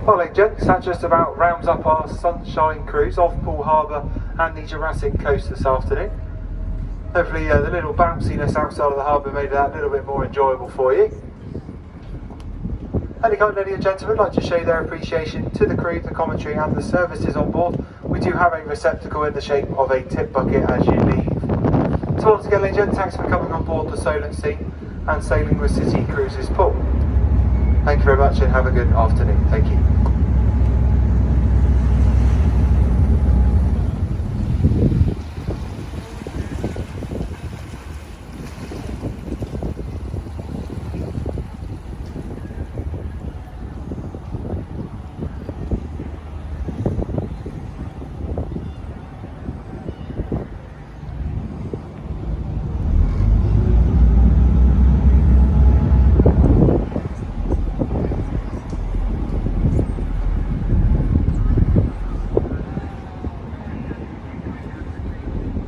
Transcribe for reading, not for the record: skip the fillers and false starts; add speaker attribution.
Speaker 1: Well, ladies and gents, that just about rounds up our sunshine cruise off Poole Harbour and the Jurassic Coast this afternoon. Hopefully the little bounciness outside of the harbour made that a little bit more enjoyable for you. Any kind ladies and gentlemen would like to show their appreciation to the crew, the commentary and the services on board. We do have a receptacle in the shape of a tip bucket as you leave. So once again, ladies and gents, thanks for coming on board the Solent Sea and sailing with City Cruises Poole. Thank you very much and have a good afternoon. Thank you.